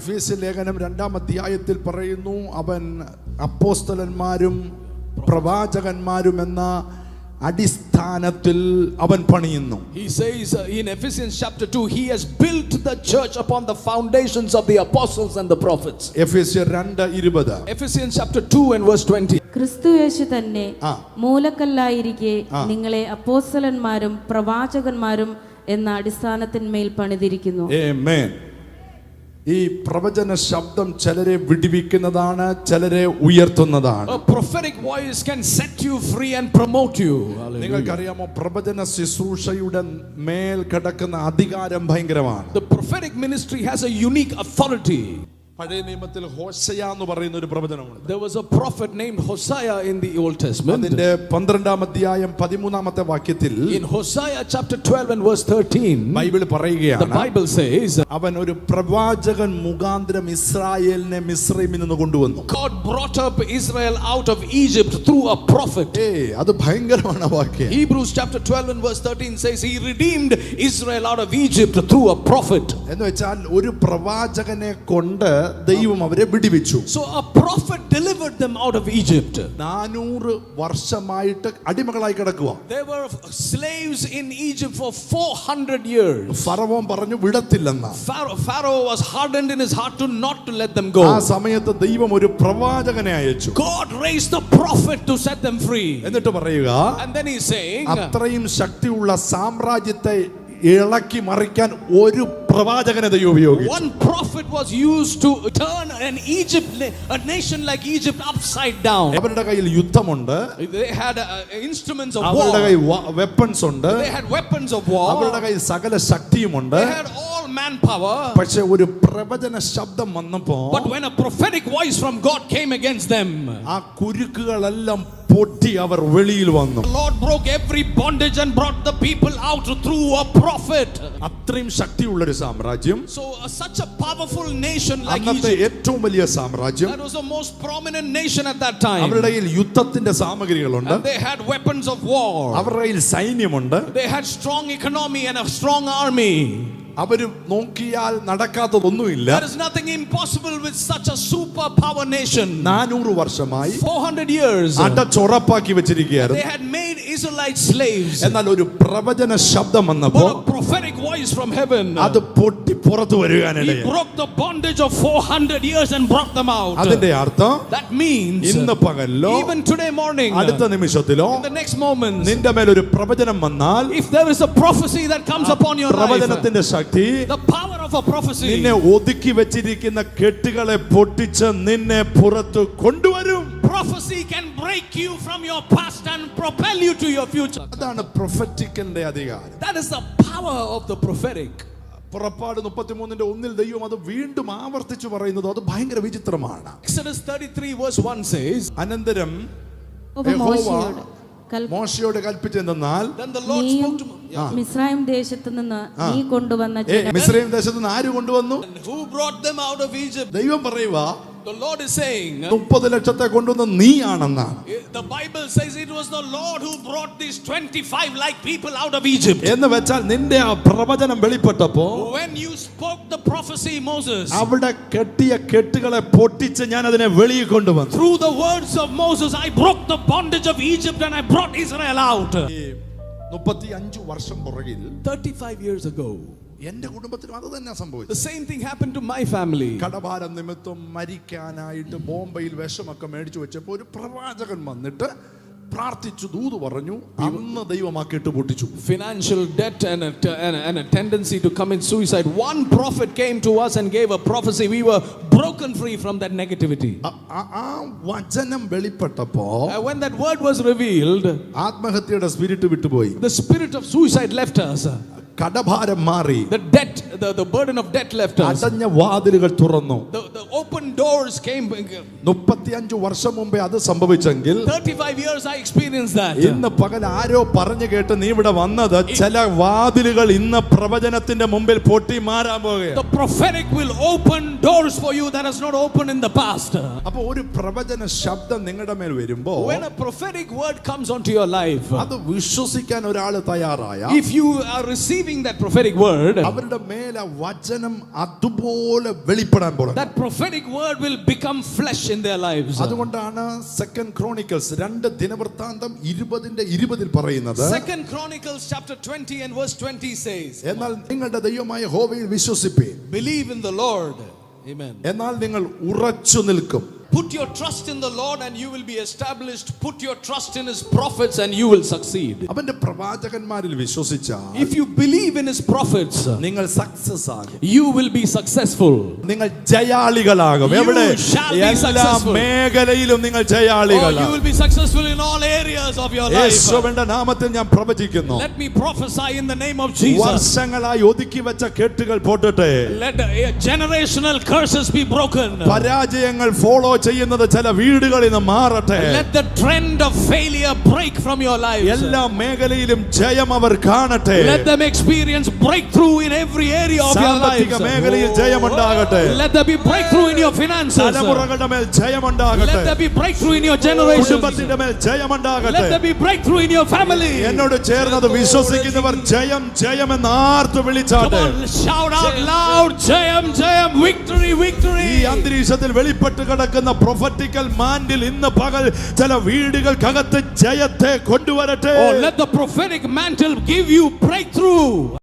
എഫേസ്യ ലേഖനം 2-ാം അധ്യായത്തിൽ പറയുന്നു, അവൻ അപ്പോസ്തലന്മാരും പ്രവാചകന്മാരും എന്ന അടിസ്ഥാനത്തിൽ അവൻ പണിയുന്നു. He says in Ephesians chapter 2, he has built the church upon the foundations of the apostles and the prophets. എഫേസ്യർ 2:20. Ephesians chapter 2 and verse 20. ക്രിസ്തു യേശു തന്നെ മൂലക്കല്ലായിരിക്കെ നിങ്ങളെ അപ്പോസ്തലന്മാരും പ്രവാചകന്മാരും എന്ന അടിസ്ഥാനത്തിന്മേൽ പണിതിരിക്കുന്നു. ആമേൻ. ഈ പ്രവചന ശബ്ദം ചിലരെ വിടുവിക്കുന്നതാണ്, ചിലരെ ഉയർത്തുന്നതാണ്. A prophetic voice can set you free and promote you. നിങ്ങൾക്കറിയാമോ, പ്രവചന ശുശ്രൂഷയുടെ മേൽ കിടക്കുന്ന അധികാരം ഭയങ്കരമാണ്. The prophetic ministry has a unique authority. പഴയ നിയമത്തിൽ ഹോശയ എന്ന് പറയുന്ന ഒരു പ്രവചനമുണ്ട്. There was a prophet named Hosea in the Old Testament. അതിന്റെ 12-ാം അധ്യായം 13-ാമത്തെ വാക്യത്തിൽ In Hosea chapter 12 and verse 13, Bible പറയുകയാണ്, the Bible says, അവൻ ഒരു പ്രവാചകൻ മുഖാന്തരം ഇസ്രായേലിനെ മിസ്രൈമിൽ നിന്ന് കൊണ്ടുവന്നു. God brought up Israel out of Egypt through a prophet. അത് ഭയങ്കരമാണ് വാക്യം. Hebrews chapter 12 and verse 13 says he redeemed Israel out of Egypt through a prophet. എന്ന് വെച്ചാൽ ഒരു പ്രവാചകനെ കൊണ്ട് ദൈവം അവരെ വിടുവിച്ചു. So a prophet delivered them out of Egypt. 400 വർഷമായിട്ട് അടിമകളായി കിടക്കുക. They were slaves in Egypt for 400 years. ഫറവോൻ പറഞ്ഞു വിടത്തില്ലെന്ന്. Pharaoh was hardened in his heart to not to let them go. ആ സമയത്ത് ദൈവം ഒരു പ്രവാചകനെ അയച്ചു. God raised the prophet to set them free. എന്നിട്ട് പറയുക, And then he's saying, അത്രയും ശക്തിയുള്ള സാമ്രാജ്യത്തെ ഇളക്കി മറിക്കാൻ ഒരു പ്രവാചകനെ ദൈവം ഉപയോഗിച്ചു. one prophet was used to turn a nation like Egypt upside down. അവരുടെ കയ്യിൽ യുദ്ധമുണ്ട്, They had instruments of അവരുടെ war. കയ്യിൽ വെപ്പൺസ് ഉണ്ട്, They had weapons of war. അവരുടെ കയ്യിൽ സകല ശക്തിയുമുണ്ട്. They had all manpower. പക്ഷേ ഒരു പ്രവചന ശബ്ദം വന്നപ്പോ, But when a prophetic voice from God came against them, ആ കുരുക്കുകളെല്ലാം പൊട്ടി അവർ വെളിയിൽ വന്നു. the Lord broke every bondage and brought the people out through a prophet. അത്രയും ശക്തിയുള്ള ഒരു സാമ്രാജ്യം, So such a powerful nation like അന്നത്തെ Egypt, ഏറ്റവും വലിയ സാമ്രാജ്യം, that was the most prominent nation at that time. അവരുടെ കയ്യിൽ യുദ്ധത്തിന്റെ സാമഗ്രികളുണ്ട്, And they had weapons of war. അവരുടെ കയ്യിൽ സൈന്യമുണ്ട്, They had strong economy and a strong army. അവര് നോക്കിയാൽ നടക്കാത്തതൊന്നുമില്ല. There is nothing impossible with such a superpower nation. 400 വർഷമായി 400 years അടച്ചുറപ്പാക്കി വെച്ചിരിക്കുകയായിരുന്നു. they had made Israelite slaves. എന്നാൽ ഒരു പ്രവചന ശബ്ദം വന്നപ്പോ, But a prophetic voice from heaven, അത് പൊട്ടി പുറത്തു he വരികയാണിടയായി. broke the bondage of 400 years and brought them out. അതിന്റെ അർത്ഥം, That means ഇന്ന് പകലിലോ even today morning, അടുത്ത നിമിഷത്തിലോ in the next moment, നിന്റെ മേൽ ഒരു പ്രവചനം വന്നാൽ, if there is a prophecy that comes upon your life, പ്രവചനത്തിന്റെ ശക്തി the power of a prophecy, നിന്നെ ഒതുക്കി വെച്ചിരിക്കുന്ന കെട്ടുകളെ പൊട്ടിച്ച് നിന്നെ പുറത്തു കൊണ്ടുവരും. prophecy can break you from your past and propel you to your future. അതാണ് പ്രൊഫറ്റിക്കിന്റെ അധികാരം. That is the power of the prophetic. പുറപ്പാട് 33:1 ദൈവം അത് വീണ്ടും ആവർത്തിച്ചു പറയുന്നത് അത് ഭയങ്കര വിചിത്രമാണ്. Exodus 33 verse 1 says, അനന്തരം മോശയോട് കൽപ്പിച്ചെന്നാൽ, then the Lord spoke to Mizraim ദേശത്ത് നിന്ന് നീ കൊണ്ടുവന്ന മിസ്രൈം ദേശത്ത് നിന്ന് ആര് കൊണ്ടുവന്നു? who brought them out of Egypt. ദൈവം പറയുക, The Lord is saying, 30 ലക്ഷത്തെ കൊണ്ടുവന്ന നീയാണെന്നാണ്. the Bible says it was the Lord who brought these 25 like people out of Egypt. എന്ന് വെച്ചാൽ നിന്റെ ആ പ്രവചനം വെളിപ്പെട്ടപ്പോ, When you spoke the prophecy, Moses, അവിടെ കെട്ടിയ കെട്ടുകളെ പൊട്ടിച്ച് ഞാൻ അതിനെ വെളിയിൽ കൊണ്ടുവന്നു. through the words of Moses, I broke the bondage of Egypt and I brought Israel out. 35 വർഷം പുറകിൽ 35 years ago, എന്റെ കുടുംബത്തിലും അത് തന്നെ സംഭവിച്ചു. the same thing happened to my family. കടഭാരം നിമിത്തം മരിക്കാനായിട്ട് ബോംബെയിൽ വിഷമൊക്കെ മേടിച്ചു വെച്ചപ്പോൾ ഒരു പ്രവാചകൻ വന്നിട്ട് പ്രാർത്ഥിച്ചു, ദൂത് പറഞ്ഞു. അന്ന് ദൈവമാക്കിയിട്ട് പൊട്ടിച്ചു. Financial debt and a tendency to commit suicide. One prophet came to us and gave a prophecy. We were broken free from that negativity. ആ വചനം വെളിപ്പെട്ടപ്പോ, When that word was revealed, ആത്മഹത്യയുടെ സ്പിരിറ്റ് വിട്ടുപോയി. the spirit of suicide left us. കടഭാരം മാറി. The burden of debt left us. അടഞ്ഞ വാതിലുകൾ തുറന്നു. The open doors came. 35 വർഷം മുമ്പേ അത് സംഭവിച്ചെങ്കിൽ 35 years I experienced that. ഇന്ന് പകൽ ആരോ പറഞ്ഞു കേട്ട് നീ ഇവിടെ വന്നത് ചില വാതിലുകൾ ഇന്ന് പ്രവചനത്തിന്റെ മുമ്പിൽ പൊട്ടി മാറാൻ പോകുകയാണ്. The prophetic will open doors for you that has not opened in the past. അപ്പോൾ ഒരു പ്രവചന ശബ്ദം നിങ്ങളുടെ മേൽ വരുമ്പോൾ When a prophetic word comes onto your life, അത് വിശ്വസിക്കാൻ ഒരാൾ തയ്യാറായ if you are receiving that prophetic word, അവരുടെ മേലെ വചനം അതുപോലെ വെളിപ്പെടാൻ പോകുന്നു. that prophetic word will become flesh in their lives. അതുകൊണ്ടാണ് സെക്കൻഡ് ക്രോണിക്കൽസ് 2 ദിനവൃത്താന്തം 20:20 പറയുന്നത്, Second Chronicles chapter 20 and verse 20 says, എന്നാൽ നിങ്ങളുടെ ദൈവമായ യഹോവയിൽ വിശ്വസിപ്പീൻ, believe in the Lord. Amen. എന്നാൽ നിങ്ങൾ ഉറച്ചു നിൽക്കും. Put your trust in the Lord and you will be established. Put your trust in his prophets and you will succeed. അവന്റെ പ്രവാചകന്മാരിൽ വിശ്വസിച്ചാൽ If you believe in his prophets, നിങ്ങൾ success ആകും. you will be successful. നിങ്ങൾ ജയാളികളാകും. You എവിടെ? shall be എല്ലാ successful. മേഖലയിലും നിങ്ങൾ Oh, you ജയാളികളാകും. will be successful in all areas of your life. യേശുവിന്റെ നാമത്തിൽ ഞാൻ പ്രവചിക്കുന്നു. Let me prophesy in the name of Jesus. വർഷങ്ങളായി ഒതുക്കി വെച്ച കെട്ടുകൾ പൊട്ടട്ടെ. Let the generational curses be broken. പരാജയങ്ങൾ ഫോളോ ചെയ്യുന്നത് ചില വീടുകളിൽ നിന്ന് മാറട്ടെ. Let the trend of failure break from your lives. എല്ലാ മേഖലയിലും ജയം അവർ കാണട്ടെ. Let them experience breakthrough in every area of your lives. സാമ്പത്തിക മേഖലയിൽ ജയമുണ്ടാകട്ടെ. Let there be breakthrough in your finances. തലമുറകളുടെ മേൽ ജയമുണ്ടാകട്ടെ. Let there be breakthrough in your generations. കുടുംബത്തിന്റെ മേൽ ജയമുണ്ടാകട്ടെ. Let there be breakthrough in your family. എന്നോട് ചേർന്നത് വിശ്വസിക്കുന്നവർ ജയം ജയം എന്ന് ആർത്തു Come വിളിച്ചാട്ടെ. on, shout out loud, Jayam, Jayam, victory, victory. ഈ അന്തരീക്ഷത്തിൽ വെളിപ്പെട്ട് കിടക്കുന്ന പ്രൊഫറ്റിക്കൽ മാൻഡിൽ ഇന്ന് പകൽ ചില വീടുകൾക്കകത്ത് ജയത്തെ കൊണ്ടുവരട്ടെ. Oh, let the prophetic mantle give you breakthrough.